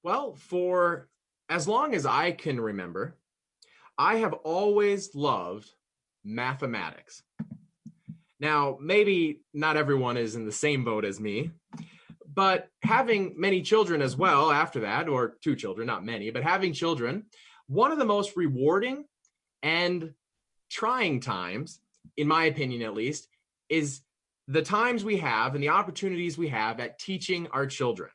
Well, for as long as I can remember, I have always loved mathematics. Now, maybe not everyone is in the same boat as me, but having many children as well after that, or two children, not many, but having children, one of the most rewarding and trying times, in my opinion at least, is the times we have and the opportunities we have at teaching our children.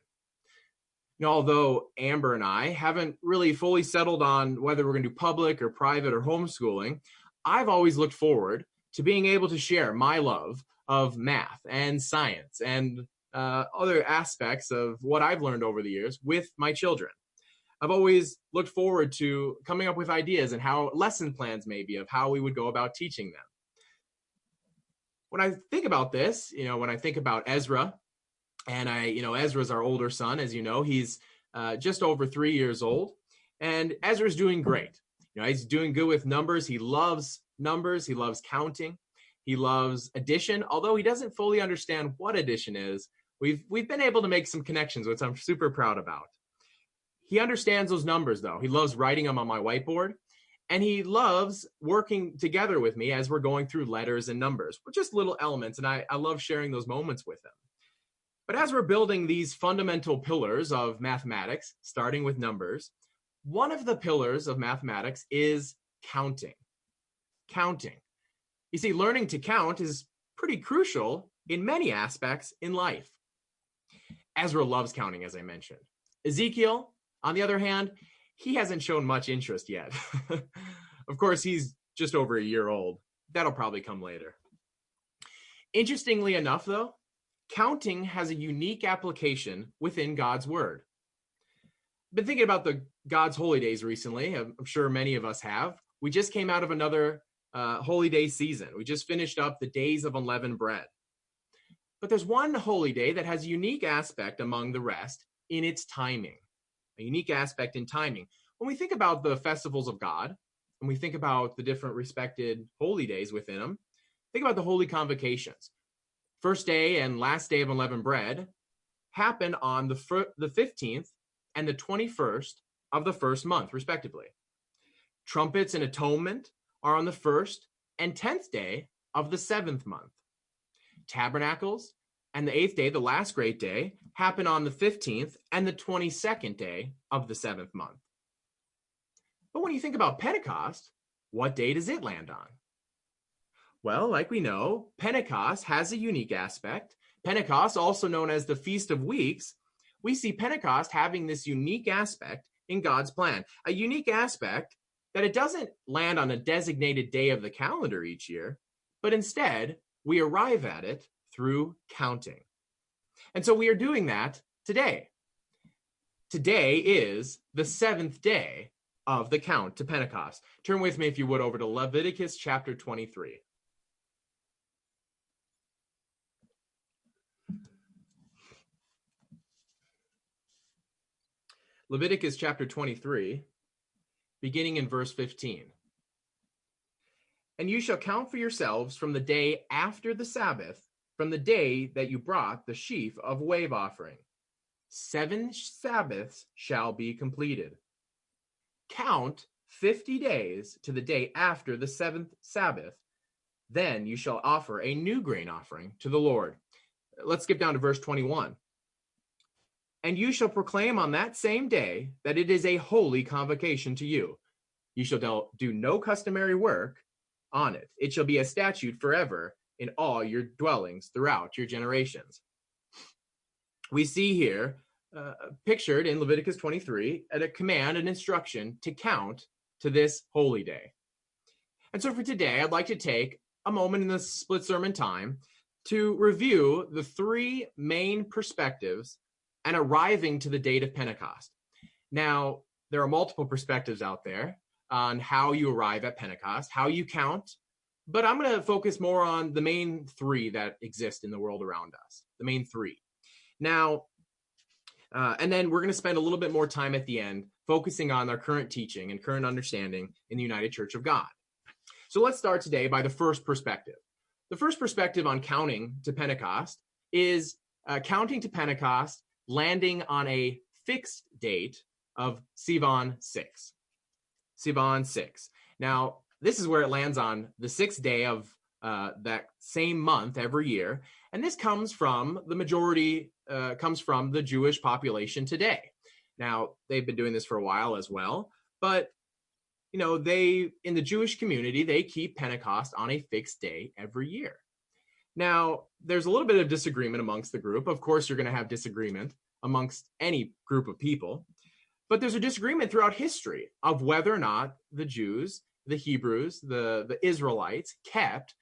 Although Amber and I haven't really fully settled on whether we're going to do public or private or homeschooling, I've always looked forward to being able to share my love of math and science and other aspects of what I've learned over the years with my children. I've always looked forward to coming up with ideas and how lesson plans maybe of how we would go about teaching them. When I think about this, when I think about Ezra, and Ezra's our older son, as you know, he's just over 3 years old, and Ezra's doing great. He's doing good with numbers. He loves numbers. He loves counting. He loves addition, although he doesn't fully understand what addition is. We've been able to make some connections, which I'm super proud about. He understands those numbers, though. He loves writing them on my whiteboard, and he loves working together with me as we're going through letters and numbers, just little elements, and I love sharing those moments with him. But as we're building these fundamental pillars of mathematics, starting with numbers, one of the pillars of mathematics is counting. Counting. You see, learning to count is pretty crucial in many aspects in life. Ezra loves counting, as I mentioned. Ezekiel, on the other hand, he hasn't shown much interest yet. Of course, he's just over a year old. That'll probably come later. Interestingly enough, though, counting has a unique application within God's Word. I've been thinking about God's holy days recently. I'm sure many of us have. We just came out of another holy day season. We just finished up the days of unleavened bread. But there's one holy day that has a unique aspect among the rest in its timing. A unique aspect in timing. When we think about the festivals of God, and we think about the different respected holy days within them, think about the holy convocations. First day and last day of unleavened bread happen on the 15th and the 21st of the first month, respectively. Trumpets and atonement are on the 1st and 10th day of the 7th month. Tabernacles and the 8th day, the last great day, happen on the 15th and the 22nd day of the 7th month. But when you think about Pentecost, what day does it land on? Well, like we know, Pentecost has a unique aspect. Pentecost, also known as the Feast of Weeks, we see Pentecost having this unique aspect in God's plan. A unique aspect that it doesn't land on a designated day of the calendar each year, but instead we arrive at it through counting. And so we are doing that today. Today is the 7th day of the count to Pentecost. Turn with me, if you would, over to Leviticus chapter 23. Leviticus chapter 23, beginning in verse 15. And you shall count for yourselves from the day after the Sabbath, from the day that you brought the sheaf of wave offering. 7 Sabbaths shall be completed. Count 50 days to the day after the 7th Sabbath. Then you shall offer a new grain offering to the Lord. Let's skip down to verse 21. And you shall proclaim on that same day that it is a holy convocation to you. You shall do no customary work on it. It shall be a statute forever in all your dwellings throughout your generations. We see here, pictured in Leviticus 23, at a command, an instruction to count to this holy day. And so for today, I'd like to take a moment in this split sermon time to review the 3 main perspectives and arriving to the date of Pentecost. Now, there are multiple perspectives out there on how you arrive at Pentecost, how you count, but I'm going to focus more on the main 3 that exist in the world around us, the main 3. Now, and then we're going to spend a little bit more time at the end focusing on our current teaching and current understanding in the United Church of God. So let's start today by the first perspective. The first perspective on counting to Pentecost is counting to Pentecost landing on a fixed date of Sivan 6. Sivan 6. Now, this is where it lands on the 6th day of that same month every year. And this comes from the majority, comes from the Jewish population today. Now, they've been doing this for a while as well, but they, in the Jewish community, they keep Pentecost on a fixed day every year. Now, there's a little bit of disagreement amongst the group. Of course, you're going to have disagreement amongst any group of people, but there's a disagreement throughout history of whether or not the Jews, the Hebrews, the Israelites kept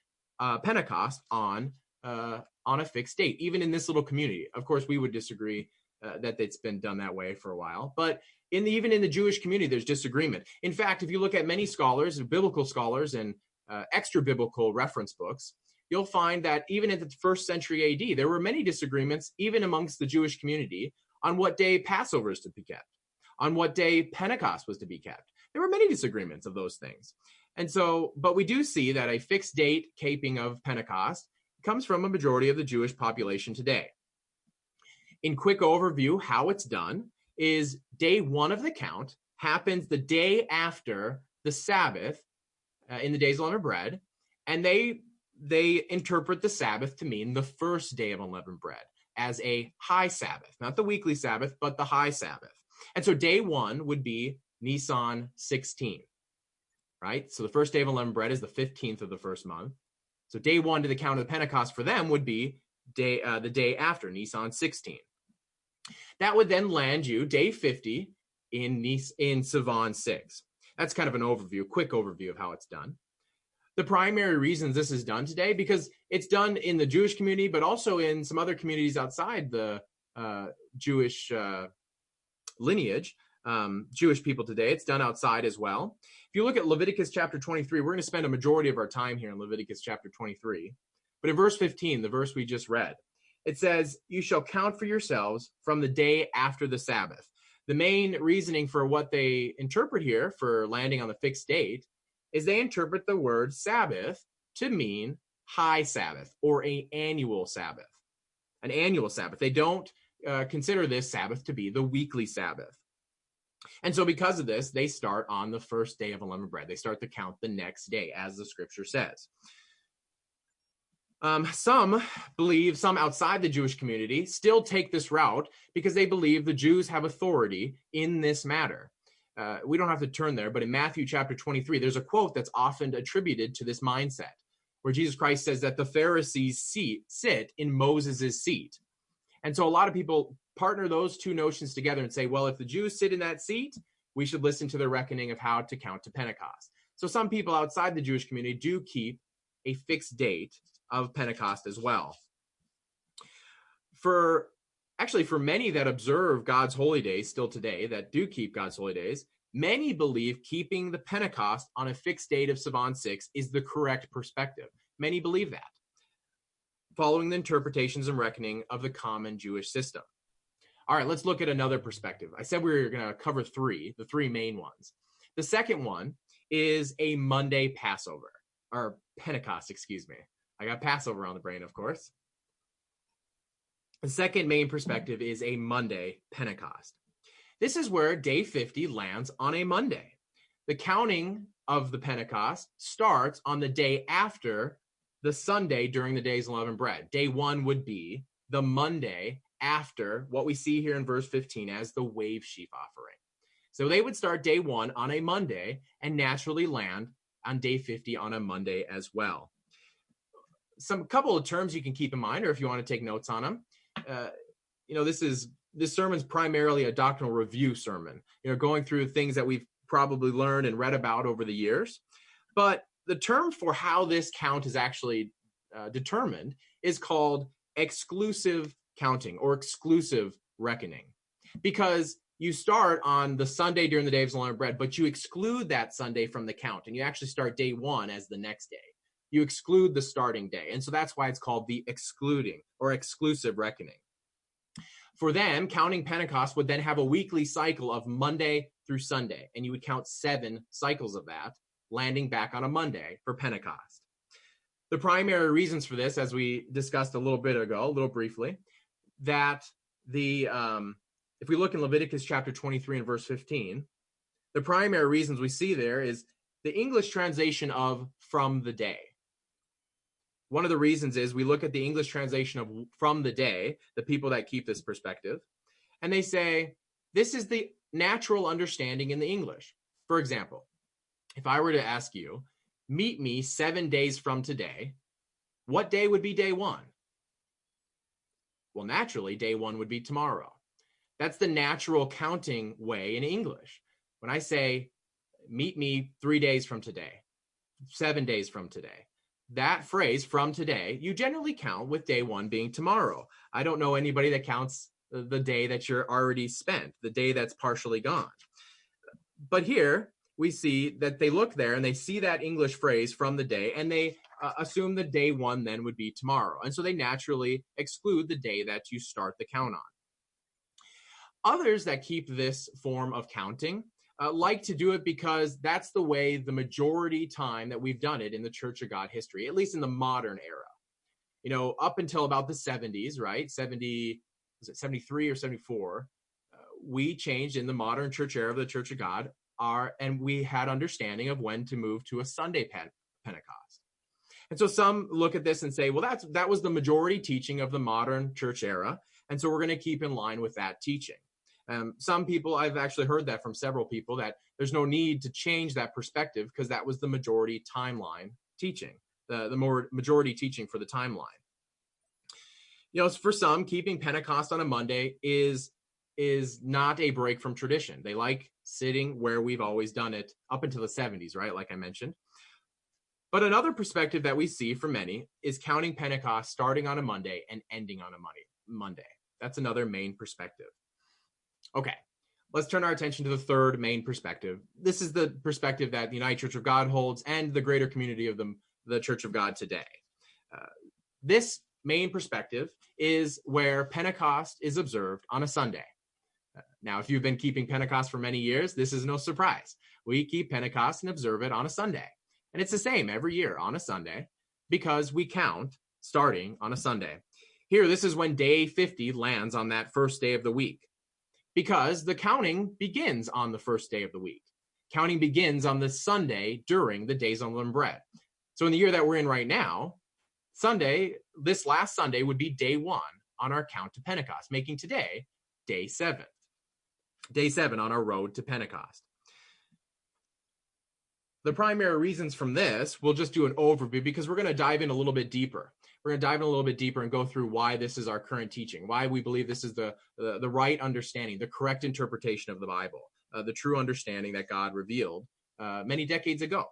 Pentecost on a fixed date, even in this little community. Of course, we would disagree that it's been done that way for a while, but even in the Jewish community, there's disagreement. In fact, if you look at many scholars, biblical scholars, and extra biblical reference books, you'll find that even in the first century AD, there were many disagreements, even amongst the Jewish community, on what day Passover is to be kept, on what day Pentecost was to be kept. There were many disagreements of those things. And so, but we do see that a fixed date keeping of Pentecost comes from a majority of the Jewish population today. In quick overview, how it's done is day 1 of the count happens the day after the Sabbath in the days of unleavened bread, and they interpret the Sabbath to mean the first day of unleavened bread as a high Sabbath, not the weekly Sabbath, but the high Sabbath. And so day 1 would be Nisan 16, right? So the first day of unleavened bread is the 15th of the first month. So day 1 to the count of the Pentecost for them would be the day after, Nisan 16. That would then land you day 50 in Sivan 6. That's kind of an overview, quick overview of how it's done. The primary reasons this is done today, because it's done in the Jewish community, but also in some other communities outside the Jewish lineage, Jewish people today. It's done outside as well. If you look at Leviticus chapter 23, we're going to spend a majority of our time here in Leviticus chapter 23. But in verse 15, the verse we just read, it says, "You shall count for yourselves from the day after the Sabbath." The main reasoning for what they interpret here for landing on the fixed date is they interpret the word Sabbath to mean high Sabbath or an annual Sabbath. An annual Sabbath. They don't consider this Sabbath to be the weekly Sabbath. And so because of this, they start on the first day of unleavened bread. They start to count the next day, as the scripture says. Some outside the Jewish community still take this route because they believe the Jews have authority in this matter. We don't have to turn there, but in Matthew chapter 23, there's a quote that's often attributed to this mindset, where Jesus Christ says that the Pharisees sit in Moses' seat. And so a lot of people partner those two notions together and say, well, if the Jews sit in that seat, we should listen to their reckoning of how to count to Pentecost. So some people outside the Jewish community do keep a fixed date of Pentecost as well. For many that observe God's holy days still today, that do keep God's holy days, many believe keeping the Pentecost on a fixed date of Sivan 6 is the correct perspective. Many believe that, following the interpretations and reckoning of the common Jewish system. All right, let's look at another perspective. I said we were going to cover the three main ones. The second one is a Monday Passover, or Pentecost, excuse me. I got Passover on the brain, of course. The second main perspective is a Monday Pentecost. This is where day 50 lands on a Monday. The counting of the Pentecost starts on the day after the Sunday during the days of unleavened bread. Day 1 would be the Monday after what we see here in verse 15 as the wave sheaf offering. So they would start day 1 on a Monday and naturally land on day 50 on a Monday as well. Some couple of terms you can keep in mind, or if you want to take notes on them. This sermon's primarily a doctrinal review sermon, going through things that we've probably learned and read about over the years. But the term for how this count is actually determined is called exclusive counting or exclusive reckoning, because you start on the Sunday during the day of unleavened bread, but you exclude that Sunday from the count, and you actually start day 1 as the next day. You exclude the starting day. And so that's why it's called the excluding or exclusive reckoning. For them, counting Pentecost would then have a weekly cycle of Monday through Sunday, and you would count 7 cycles of that, landing back on a Monday for Pentecost. The primary reasons for this, as we discussed a little bit ago, a little briefly, that if we look in Leviticus chapter 23 and verse 15, the primary reasons we see there is the English translation of from the day. One of the reasons is we look at the English translation of from the day, the people that keep this perspective, and they say, this is the natural understanding in the English. For example, if I were to ask you, meet me 7 days from today, what day would be day one? Well, naturally, day one would be tomorrow. That's the natural counting way in English. When I say, meet me 3 days from today, 7 days from today, that phrase, from today, you generally count with day one being tomorrow. I don't know anybody that counts the day that you're already spent, the day that's partially gone. But here we see that they look there and they see that English phrase from the day, and they assume the day one then would be tomorrow. And so they naturally exclude the day that you start the count on. Others that keep this form of counting like to do it because that's the way the majority time that we've done it in the Church of God history, at least in the modern era. You know, up until about the 70s, right? 70, was it 73 or 74? We changed in the modern church era of the Church of God, and we had understanding of when to move to a Sunday Pentecost. And so some look at this and say, well, that was the majority teaching of the modern church era, and so we're going to keep in line with that teaching. Some people, I've actually heard that from several people, that there's no need to change that perspective because that was the majority timeline teaching, the more majority teaching for the timeline. You know, for some, keeping Pentecost on a Monday is not a break from tradition. They like sitting where we've always done it up until the 70s, right? Like I mentioned. But another perspective that we see from many is counting Pentecost starting on a Monday and ending on a Monday. That's another main perspective. Okay, let's turn our attention to the third main perspective. This is the perspective that the United Church of God holds and the greater community of the Church of God today. This main perspective is where Pentecost is observed on a Sunday. Now, if you've been keeping Pentecost for many years, this is no surprise. We keep Pentecost and observe it on a Sunday. And it's the same every year on a Sunday because we count starting on a Sunday. Here, this is when day 50 lands on that first day of the week, because the counting begins on the first day of the week. Counting begins on the Sunday during the days of unleavened bread. So in the year that we're in right now, Sunday, this last Sunday would be day one on our count to Pentecost, making today day 7. Day 7 on our road to Pentecost. The primary reasons from this, we'll just do an overview because we're going to dive in a little bit deeper. We're going to dive in a little bit deeper and go through why this is our current teaching, why we believe this is the right understanding, the correct interpretation of the Bible, the true understanding that God revealed many decades ago.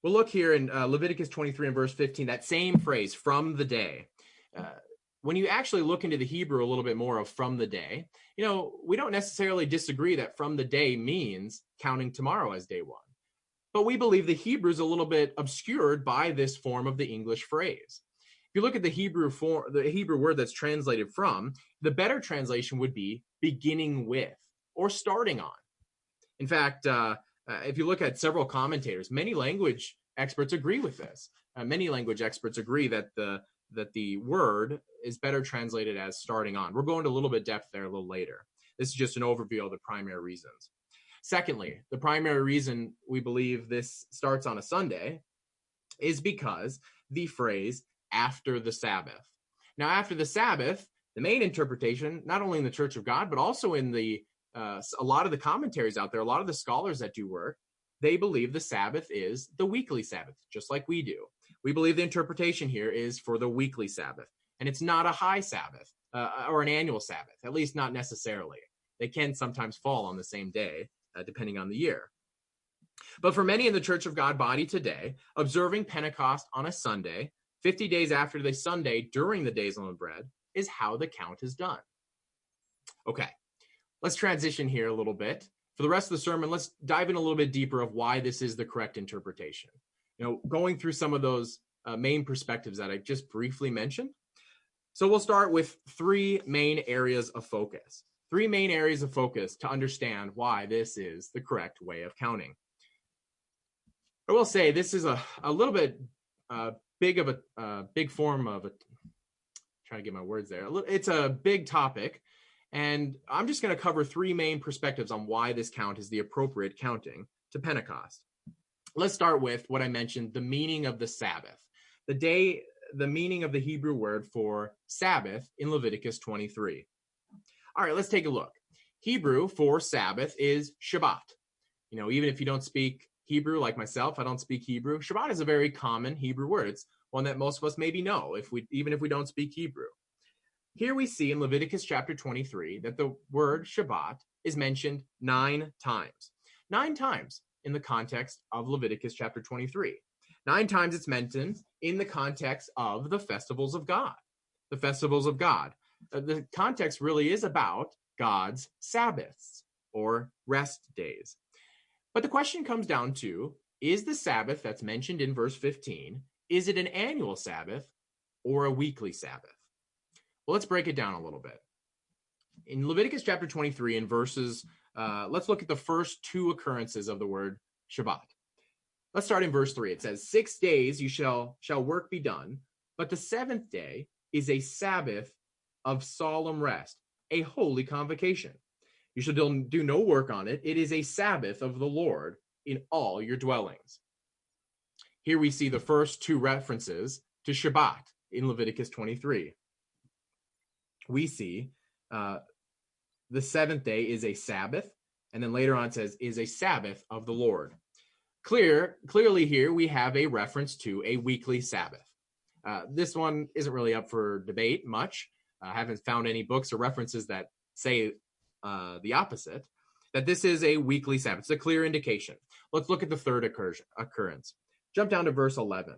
We'll look here in Leviticus 23 and verse 15, that same phrase, from the day. When you actually look into the Hebrew a little bit more of from the day, you know, we don't necessarily disagree that from the day means counting tomorrow as day one. But we believe the Hebrew is a little bit obscured by this form of the English phrase. If you look at the Hebrew word that's translated from, the better translation would be beginning with or starting on. In fact, if you look at several commentators, many language experts agree with this. Many language experts agree that the word is better translated as starting on. We're going to a little bit depth there a little later. This is just an overview of the primary reasons. Secondly, the primary reason we believe this starts on a Sunday is because the phrase after the Sabbath. Now, after the Sabbath, the main interpretation, not only in the Church of God, but also in a lot of the commentaries out there, a lot of the scholars that do work, they believe the Sabbath is the weekly Sabbath, just like we do. We believe the interpretation here is for the weekly Sabbath, and it's not a high Sabbath or an annual Sabbath, at least not necessarily. They can sometimes fall on the same day, depending on the year. But for many in the Church of God body today, observing Pentecost on a Sunday, 50 days after the Sunday during the days of unleavened bread, is how the count is done. Okay, let's transition here a little bit. For the rest of the sermon, let's dive in a little bit deeper of why this is the correct interpretation. You know, going through some of those main perspectives that I just briefly mentioned. So we'll start with 3 main areas of focus. 3 main areas of focus to understand why this is the correct way of counting. I will say this is a little bit big form of trying to get my words there. It's a big topic, and I'm just going to cover three main perspectives on why this count is the appropriate counting to Pentecost. Let's start with what I mentioned, the meaning of the Sabbath. The meaning of the Hebrew word for Sabbath in Leviticus 23. All right, let's take a look. Hebrew for Sabbath is Shabbat. Even if you don't speak Hebrew like myself, I don't speak Hebrew. Shabbat is a very common Hebrew word. It's one that most of us maybe know, even if we don't speak Hebrew. Here we see in Leviticus chapter 23 that the word Shabbat is mentioned 9 times. 9 times in the context of Leviticus chapter 23. 9 times it's mentioned in the context of the festivals of God. The festivals of God. The context really is about God's Sabbaths or rest days. But the question comes down to, is the Sabbath that's mentioned in verse 15, is it an annual Sabbath or a weekly Sabbath? Well, let's break it down a little bit. In Leviticus chapter 23 in verses, let's look at the first 2 occurrences of the word Shabbat. Let's start in verse 3. It says, 6 days you shall work be done, but the 7th day is a Sabbath of solemn rest, a holy convocation. You shall do no work on it. It is a Sabbath of the Lord in all your dwellings. Here we see the first 2 references to Shabbat in Leviticus 23. We see the 7th day is a Sabbath, and then later on it says, is a Sabbath of the Lord. Clearly here we have a reference to a weekly Sabbath. This one isn't really up for debate much. I haven't found any books or references that say the opposite, that this is a weekly Sabbath. It's a clear indication. Let's look at the third occurrence. Jump down to verse 11.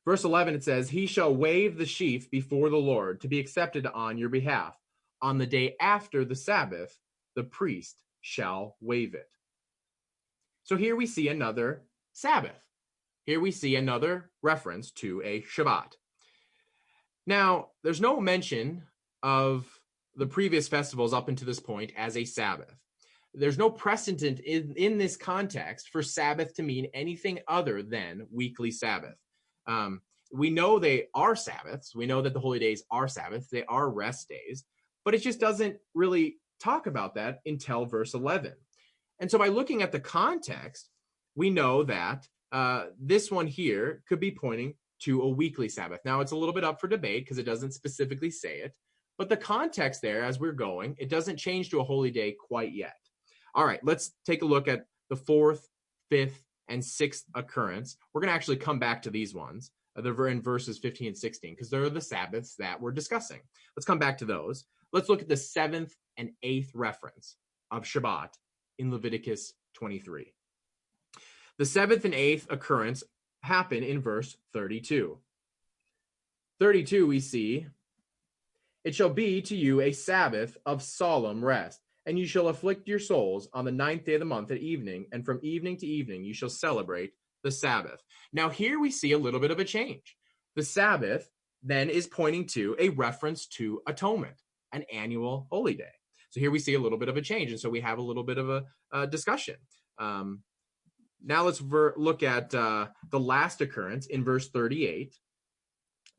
Verse 11, it says, he shall wave the sheaf before the Lord to be accepted on your behalf. On the day after the Sabbath, the priest shall wave it. So here we see another Sabbath. Here we see another reference to a Shabbat. Now, there's no mention of the previous festivals up until this point as a Sabbath. There's no precedent in this context for Sabbath to mean anything other than weekly Sabbath. We know they are Sabbaths. We know that the holy days are Sabbaths. They are rest days. But it just doesn't really talk about that until verse 11. And so by looking at the context, we know that this one here could be pointing to a weekly Sabbath. Now, it's a little bit up for debate because it doesn't specifically say it. But the context there, as we're going, it doesn't change to a holy day quite yet. All right, let's take a look at the 4th, 5th, and 6th occurrence. We're going to actually come back to these ones. They're in verses 15 and 16 because they're the Sabbaths that we're discussing. Let's come back to those. Let's look at the 7th and 8th reference of Shabbat in Leviticus 23. The 7th and 8th occurrence happen in verse 32. 32 we see, it shall be to you a Sabbath of solemn rest, and you shall afflict your souls on the 9th day of the month at evening, and from evening to evening you shall celebrate the Sabbath. Now here we see a little bit of a change. The Sabbath then is pointing to a reference to atonement, an annual holy day. So here we see a little bit of a change, and so we have a little bit of a discussion. Now let's look at the last occurrence in verse 38.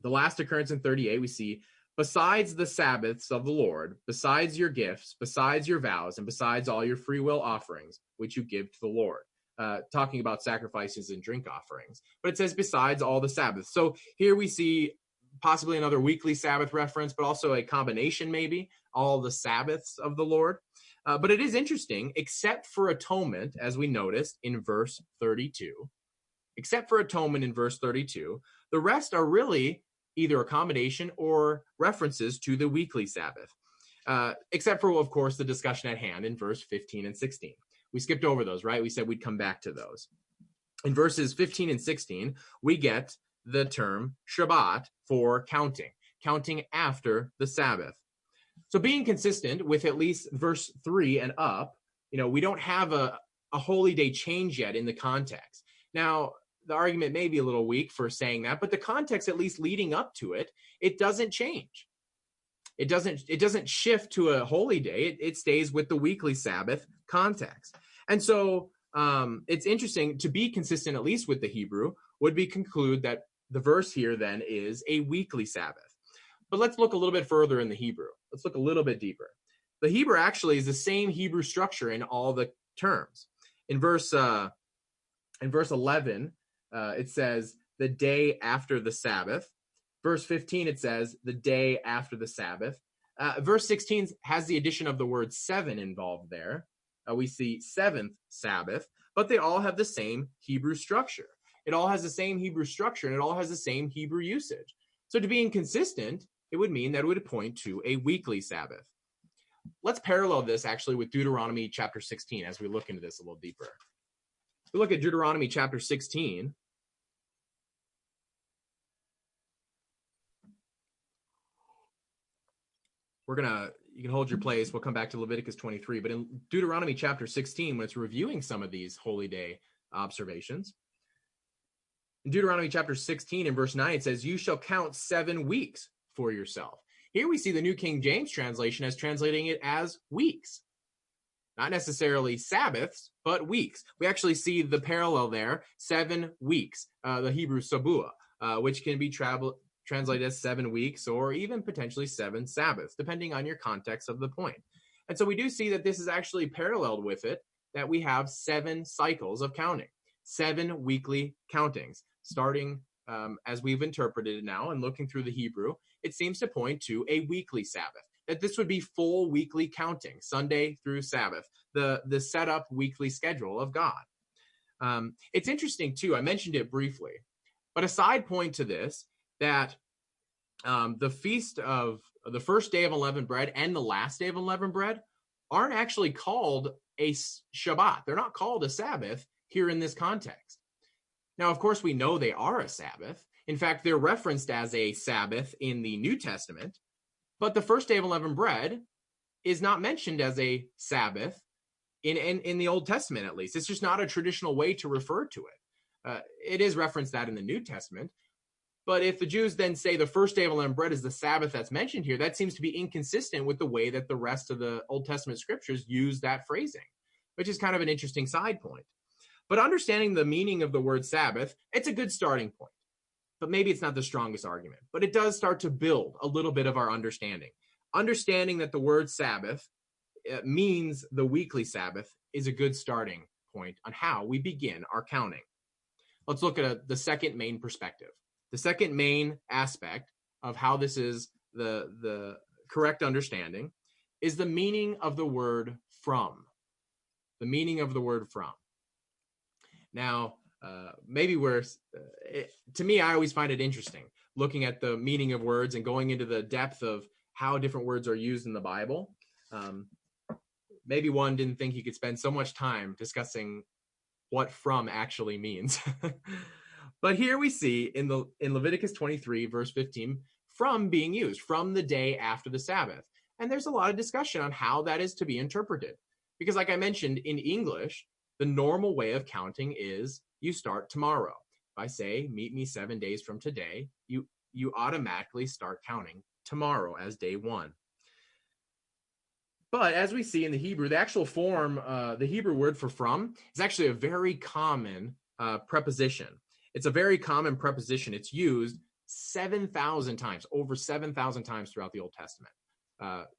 The last occurrence in 38, we see, besides the Sabbaths of the Lord, besides your gifts, besides your vows, and besides all your free will offerings, which you give to the Lord. Talking about sacrifices and drink offerings. But it says besides all the Sabbaths. So here we see possibly another weekly Sabbath reference, but also a combination maybe, all the Sabbaths of the Lord. But it is interesting, except for atonement, as we noticed in verse 32, except for atonement in verse 32, the rest are really either a combination or references to the weekly Sabbath, except for, of course, the discussion at hand in verse 15 and 16. We skipped over those, right? We said we'd come back to those. In verses 15 and 16, we get the term Shabbat for counting after the Sabbath. So being consistent with at least verse 3 and up, we don't have a holy day change yet in the context. Now, the argument may be a little weak for saying that, but the context, at least leading up to it, it doesn't change. It doesn't shift to a holy day. It stays with the weekly Sabbath context. And so it's interesting to be consistent, at least with the Hebrew, would be conclude that the verse here then is a weekly Sabbath. But let's look a little bit further in the Hebrew. Let's look a little bit deeper. The Hebrew actually is the same Hebrew structure in all the terms. In verse 11, it says the day after the Sabbath. Verse 15, it says the day after the Sabbath. Verse 16 has the addition of the word seven involved there. We see seventh Sabbath, but they all have the same Hebrew structure. It all has the same Hebrew structure, and it all has the same Hebrew usage. So to be inconsistent, it would mean that it would point to a weekly Sabbath. Let's parallel this actually with Deuteronomy chapter 16 as we look into this a little deeper. We look at Deuteronomy chapter 16. You can hold your place. We'll come back to Leviticus 23. But in Deuteronomy chapter 16, when it's reviewing some of these holy day observations, in Deuteronomy chapter 16 and verse 9, it says, you shall count 7 weeks for yourself. Here we see the New King James translation as translating it as weeks. Not necessarily Sabbaths, but weeks. We actually see the parallel there, 7 weeks, the Hebrew sabua, which can be translated as 7 weeks or even potentially 7 Sabbaths, depending on your context of the point. And so we do see that this is actually paralleled with it, that we have 7 cycles of counting, 7 weekly countings, starting as we've interpreted it now and looking through the Hebrew, it seems to point to a weekly Sabbath, that this would be full weekly counting, Sunday through Sabbath, the set up weekly schedule of God. It's interesting too, I mentioned it briefly, but a side point to this, that the feast of the first day of unleavened bread and the last day of unleavened bread aren't actually called a Shabbat. They're not called a Sabbath here in this context. Now, of course, we know they are a Sabbath. In fact, they're referenced as a Sabbath in the New Testament, but the first day of unleavened bread is not mentioned as a Sabbath in the Old Testament, at least. It's just not a traditional way to refer to it. It is referenced that in the New Testament, but if the Jews then say the first day of unleavened bread is the Sabbath that's mentioned here, that seems to be inconsistent with the way that the rest of the Old Testament scriptures use that phrasing, which is kind of an interesting side point. But understanding the meaning of the word Sabbath, it's a good starting point. But maybe it's not the strongest argument. But it does start to build a little bit of our understanding. Understanding that the word Sabbath means the weekly Sabbath is a good starting point on how we begin our counting. Let's look at the second main perspective. The second main aspect of how this is the correct understanding is the meaning of the word from. The meaning of the word from. Now, to me, I always find it interesting looking at the meaning of words and going into the depth of how different words are used in the Bible. Maybe one didn't think he could spend so much time discussing what from actually means. But here we see in Leviticus 23, verse 15, from being used, from the day after the Sabbath. And there's a lot of discussion on how that is to be interpreted. Because like I mentioned, in English, the normal way of counting is you start tomorrow. If I say, meet me 7 days from today, you automatically start counting tomorrow as day 1. But as we see in the Hebrew, the actual form, the Hebrew word for from, is actually a very common preposition. It's a very common preposition. It's used 7,000 times, over 7,000 times throughout the Old Testament.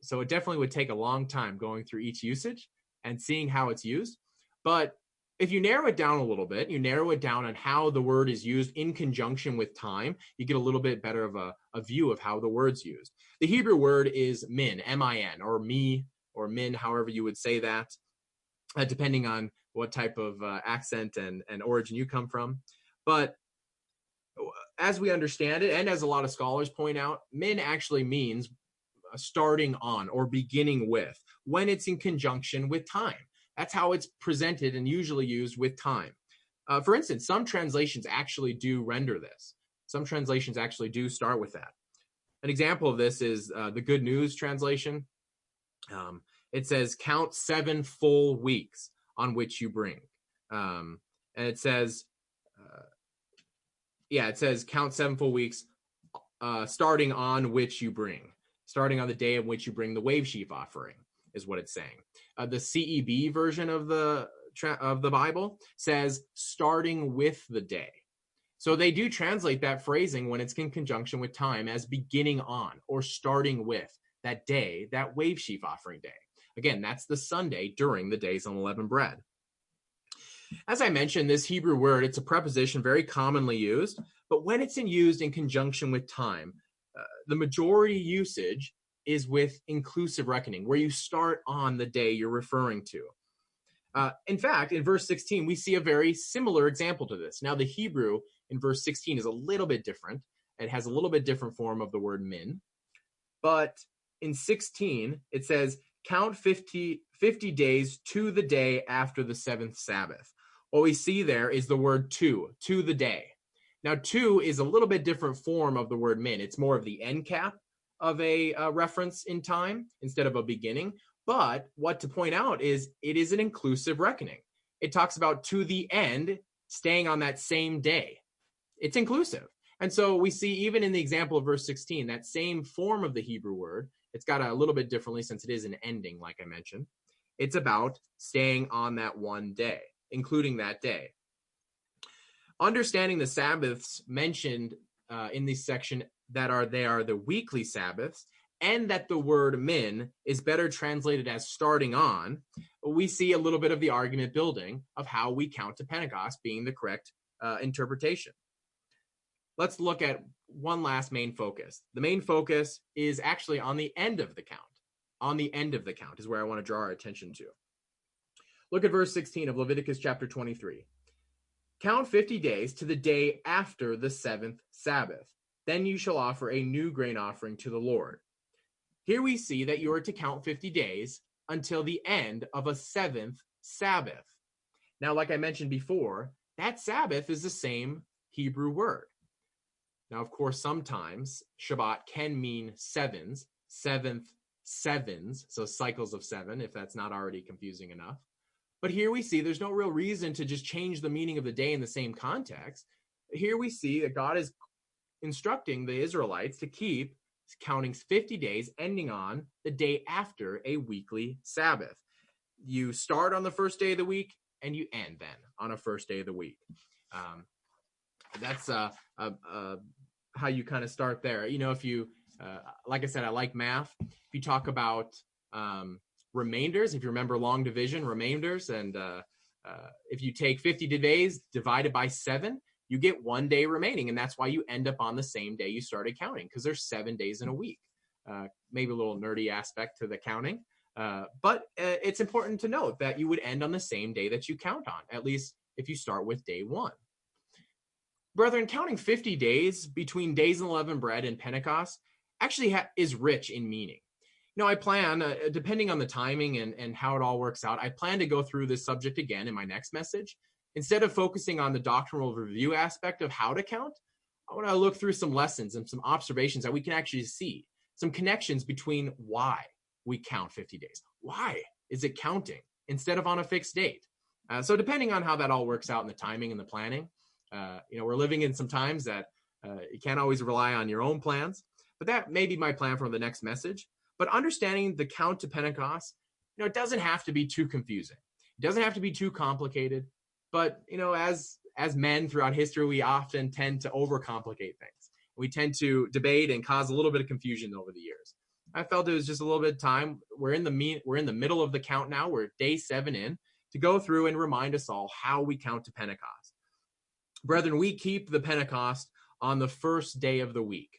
So it definitely would take a long time going through each usage and seeing how it's used. But if you narrow it down a little bit, you narrow it down on how the word is used in conjunction with time, you get a little bit better of a view of how the word's used. The Hebrew word is min, M-I-N, or me, or min, however you would say that, depending on what type of accent and origin you come from. But as we understand it, and as a lot of scholars point out, min actually means starting on or beginning with, when it's in conjunction with time. That's how it's presented and usually used with time. For instance, some translations actually do render this. Some translations actually do start with that. An example of this is the Good News translation. It says, count 7 full weeks on which you bring. And it says, count 7 full weeks starting on which you bring. Starting on the day of which you bring the wave sheaf offering is what it's saying. The CEB version of the Bible says starting with the day. So they do translate that phrasing when it's in conjunction with time as beginning on or starting with that day, that wave sheaf offering day. Again, that's the Sunday during the days of unleavened bread. As I mentioned, this Hebrew word, it's a preposition very commonly used, but when it's used in conjunction with time, the majority usage is with inclusive reckoning, where you start on the day you're referring to. In fact, in verse 16, we see a very similar example to this. Now, the Hebrew in verse 16 is a little bit different. It has a little bit different form of the word min. But in 16, it says, count 50 days to the day after the seventh Sabbath. What we see there is the word to the day. Now, to is a little bit different form of the word min. It's more of the end cap of a reference in time instead of a beginning. But what to point out is it is an inclusive reckoning. It talks about to the end, staying on that same day. It's inclusive. And so we see even in the example of verse 16, that same form of the Hebrew word, it's got a little bit differently since it is an ending, like I mentioned. It's about staying on that one day, including that day. Understanding the Sabbaths mentioned in this section they are the weekly Sabbaths, and that the word min is better translated as starting on, we see a little bit of the argument building of how we count to Pentecost being the correct interpretation. Let's look at one last main focus. The main focus is actually on the end of the count. On the end of the count is where I want to draw our attention to. Look at verse 16 of Leviticus chapter 23. Count 50 days to the day after the seventh Sabbath. Then you shall offer a new grain offering to the Lord. Here we see that you are to count 50 days until the end of a seventh Sabbath. Now, like I mentioned before, that Sabbath is the same Hebrew word. Now, of course, sometimes Shabbat can mean sevens, seventh sevens, so cycles of seven, if that's not already confusing enough. But here we see there's no real reason to just change the meaning of the day in the same context. Here we see that God is instructing the Israelites to keep counting 50 days, ending on the day after a weekly Sabbath. You start on the first day of the week, and you end then on a first day of the week. That's how you kind of start there. You know, if you, like I said, I like math. If you talk about remainders, if you remember long division, remainders, and if you take 50 days divided by 7, you get 1 day remaining, and that's why you end up on the same day you started counting, because there's 7 days in a week. Maybe a little nerdy aspect to the counting, but it's important to note that you would end on the same day that you count on, at least if you start with day 1. Brethren, counting 50 days between days of unleavened bread and Pentecost actually is rich in meaning. You know, I plan, depending on the timing and how it all works out, I plan to go through this subject again in my next message. Instead of focusing on the doctrinal review aspect of how to count, I want to look through some lessons and some observations that we can actually see, some connections between why we count 50 days. Why is it counting instead of on a fixed date? So depending on how that all works out in the timing and the planning, we're living in some times that you can't always rely on your own plans, but that may be my plan for the next message. But understanding the count to Pentecost, it doesn't have to be too confusing. It doesn't have to be too complicated. But, as men throughout history, we often tend to overcomplicate things. We tend to debate and cause a little bit of confusion over the years. I felt it was just a little bit of time. We're in the middle of the count now. We're day 7 in to go through and remind us all how we count to Pentecost. Brethren, we keep the Pentecost on the first day of the week,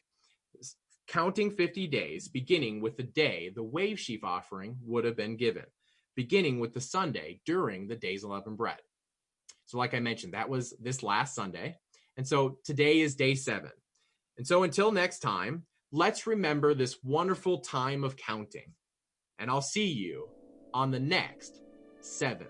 counting 50 days, beginning with the day the wave sheaf offering would have been given, beginning with the Sunday during the days of unleavened bread. So like I mentioned, that was this last Sunday. And so today is day 7. And so until next time, let's remember this wonderful time of counting. And I'll see you on the next 7th